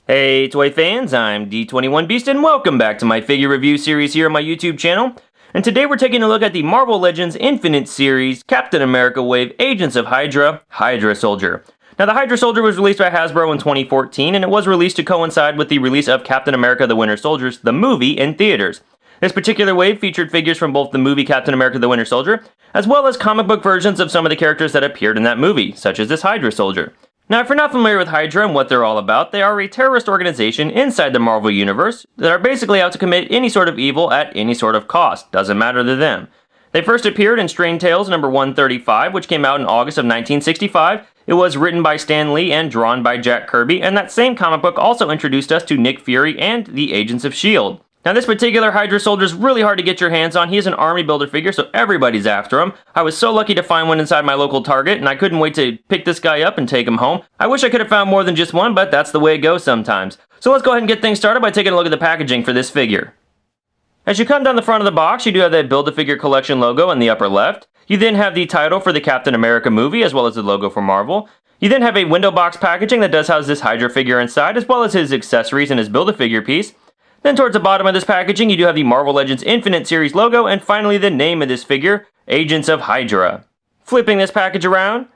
Hey toy fans, I'm D21Beast and welcome back to my figure review series here on my YouTube channel. And today we're taking a look at the Marvel Legends Infinite series Captain America Wave Agents of Hydra, Hydra Solider. Now the Hydra Solider was released by Hasbro in 2014 and it was released to coincide with the release of Captain America the Winter Soldier, the movie, in theaters. This particular wave featured figures from both the movie Captain America the Winter Soldier, as well as comic book versions of some of the characters that appeared in that movie, such as this Hydra Solider. Now, if you're not familiar with Hydra and what they're all about, they are a terrorist organization inside the Marvel Universe that are basically out to commit any sort of evil at any sort of cost. Doesn't matter to them. They first appeared in Strange Tales number 135, which came out in August of 1965. It was written by Stan Lee and drawn by Jack Kirby, and that same comic book also introduced us to Nick Fury and the Agents of S.H.I.E.L.D. Now this particular Hydra Solider is really hard to get your hands on. He is an army builder figure, so everybody's after him. I was so lucky to find one inside my local Target, and I couldn't wait to pick this guy up and take him home. I wish I could have found more than just one, but that's the way it goes sometimes. So let's go ahead and get things started by taking a look at the packaging for this figure. As you come down the front of the box, you do have that Build-A-Figure Collection logo in the upper left. You then have the title for the Captain America movie, as well as the logo for Marvel. You then have a window box packaging that does house this Hydra figure inside, as well as his accessories and his Build-A-Figure piece. Then towards the bottom of this packaging, you do have the Marvel Legends Infinite series logo, and finally the name of this figure, Agents of Hydra. Flipping this package around,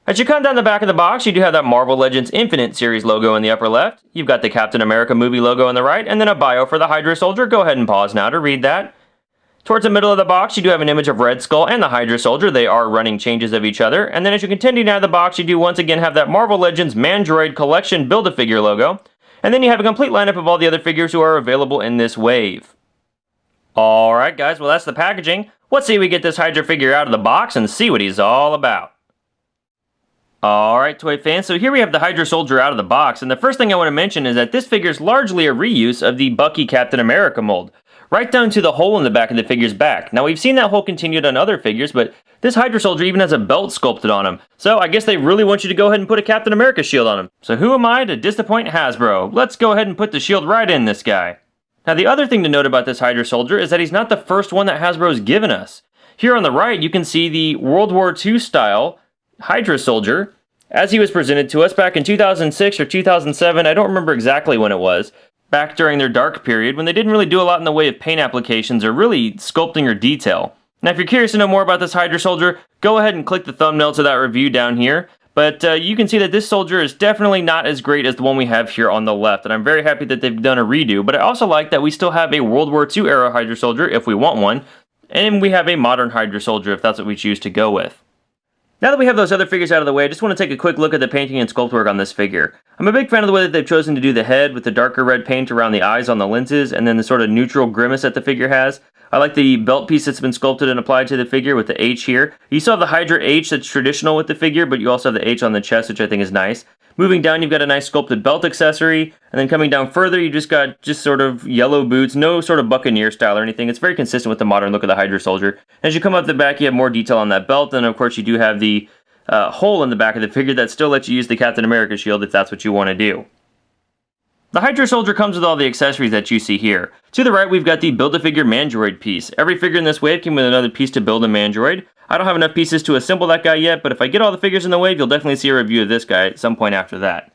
as you come down the back of the box, you do have that Marvel Legends Infinite series logo in the upper left. You've got the Captain America movie logo on the right, and then a bio for the Hydra Solider. Go ahead and pause now to read that. Towards the middle of the box, you do have an image of Red Skull and the Hydra Solider. They are running changes of each other. And then as you continue down the box, you do once again have that Marvel Legends Mandroid Collection Build-A-Figure logo. And then you have a complete lineup of all the other figures who are available in this wave. Alright guys, well that's the packaging. Let's see if we get this Hydra figure out of the box and see what he's all about. Alright toy fans, so here we have the Hydra Solider out of the box, and the first thing I want to mention is that this figure is largely a reuse of the Bucky Captain America mold. Right down to the hole in the back of the figure's back. Now we've seen that hole continued on other figures, but this Hydra Solider even has a belt sculpted on him. So I guess they really want you to go ahead and put a Captain America shield on him. So who am I to disappoint Hasbro? Let's go ahead and put the shield right in this guy. Now the other thing to note about this Hydra Solider is that he's not the first one that Hasbro's given us. Here on the right you can see the World War II style Hydra Solider as he was presented to us back in 2006 or 2007, I don't remember exactly when it was. Back during their dark period when they didn't really do a lot in the way of paint applications or really sculpting or detail. Now if you're curious to know more about this Hydra Solider, go ahead and click the thumbnail to that review down here. But you can see that this soldier is definitely not as great as the one we have here on the left, and I'm very happy that they've done a redo, but I also like that we still have a World War II era Hydra Solider if we want one, and we have a modern Hydra Solider if that's what we choose to go with. Now that we have those other figures out of the way, I just want to take a quick look at the painting and sculpt work on this figure. I'm a big fan of the way that they've chosen to do the head with the darker red paint around the eyes on the lenses, and then the sort of neutral grimace that the figure has. I like the belt piece that's been sculpted and applied to the figure with the H here. You still have the Hydra H that's traditional with the figure, but you also have the H on the chest, which I think is nice. Moving down, you've got a nice sculpted belt accessory, and then coming down further, you just got sort of yellow boots, no sort of Buccaneer style or anything. It's very consistent with the modern look of the Hydra Solider. As you come up the back, you have more detail on that belt, and of course you do have the hole in the back of the figure that still lets you use the Captain America shield if that's what you want to do. The Hydra Solider comes with all the accessories that you see here. To the right, we've got the Build-A-Figure Mandroid piece. Every figure in this wave came with another piece to build a Mandroid. I don't have enough pieces to assemble that guy yet, but if I get all the figures in the wave, you'll definitely see a review of this guy at some point after that.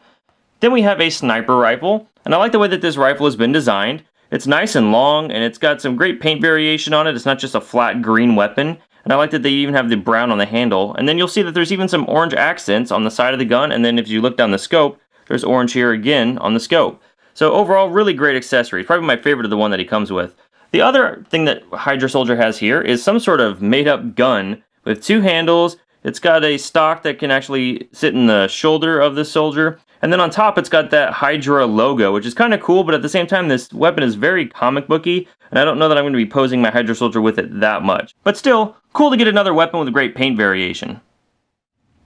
Then we have a sniper rifle, and I like the way that this rifle has been designed. It's nice and long, and it's got some great paint variation on it. It's not just a flat green weapon. And I like that they even have the brown on the handle. And then you'll see that there's even some orange accents on the side of the gun. And then if you look down the scope, there's orange here again on the scope. So overall, really great accessory. Probably my favorite of the one that he comes with. The other thing that Hydra Solider has here is some sort of made-up gun with two handles. It's got a stock that can actually sit in the shoulder of the soldier. And then on top, it's got that Hydra logo, which is kind of cool, but at the same time, this weapon is very comic booky, and I don't know that I'm going to be posing my Hydra Solider with it that much. But still, cool to get another weapon with a great paint variation.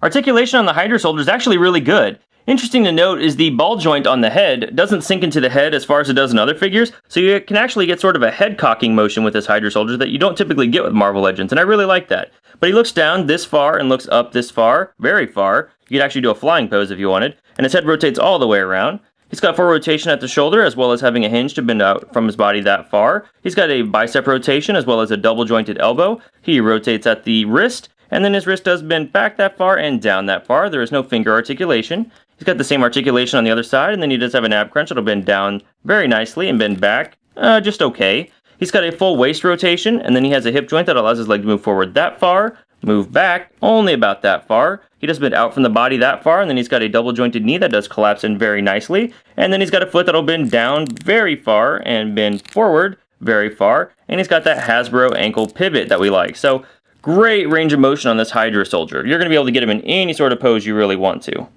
Articulation on the Hydra Solider is actually really good. Interesting to note is the ball joint on the head doesn't sink into the head as far as it does in other figures, so you can actually get sort of a head cocking motion with this Hydra Solider that you don't typically get with Marvel Legends, and I really like that. But he looks down this far and looks up this far, very far. You could actually do a flying pose if you wanted, and his head rotates all the way around. He's got full rotation at the shoulder, as well as having a hinge to bend out from his body that far. He's got a bicep rotation, as well as a double jointed elbow. He rotates at the wrist, and then his wrist does bend back that far and down that far. There is no finger articulation. He's He's got the same articulation on the other side, and then he does have an ab crunch. It'll bend down very nicely and bend back just okay. He's got a full waist rotation, and then he has a hip joint that allows his leg to move forward that far, move back only about that far. He does bend out from the body that far, and then he's got a double jointed knee that does collapse in very nicely. And then he's got a foot that'll bend down very far and bend forward very far. And he's got that Hasbro ankle pivot that we like. So great range of motion on this Hydra Soldier. You're going to be able to get him in any sort of pose you really want to.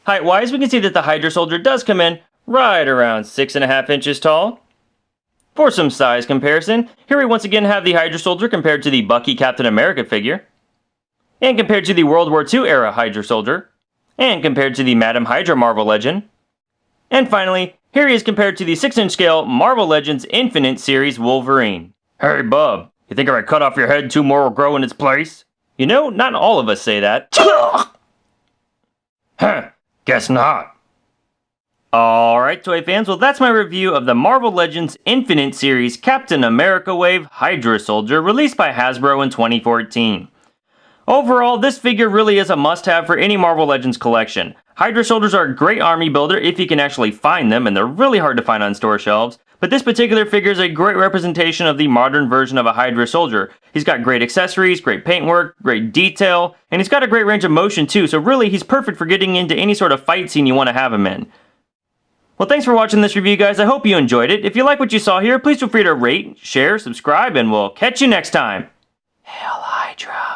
Height-wise, we can see that the Hydra Soldier does come in right around 6.5 inches tall. For some size comparison, here we once again have the Hydra Soldier compared to the Bucky Captain America figure, and compared to the World War II era Hydra Soldier, and compared to the Madam Hydra Marvel Legend, and finally, here he is compared to the 6-inch scale Marvel Legends Infinite Series Wolverine. Hey bub, you think if I cut off your head 2 more will grow in its place? You know, not all of us say that. Huh, guess not. Alright, toy fans, well that's my review of the Marvel Legends Infinite Series Captain America Wave Hydra Soldier released by Hasbro in 2014. Overall, this figure really is a must-have for any Marvel Legends collection. Hydra Soldiers are a great army builder if you can actually find them, and they're really hard to find on store shelves. But this particular figure is a great representation of the modern version of a Hydra Soldier. He's got great accessories, great paintwork, great detail, and he's got a great range of motion too, so really he's perfect for getting into any sort of fight scene you want to have him in. Well, thanks for watching this review, guys. I hope you enjoyed it. If you like what you saw here, please feel free to rate, share, subscribe, and we'll catch you next time. Hail Hydra!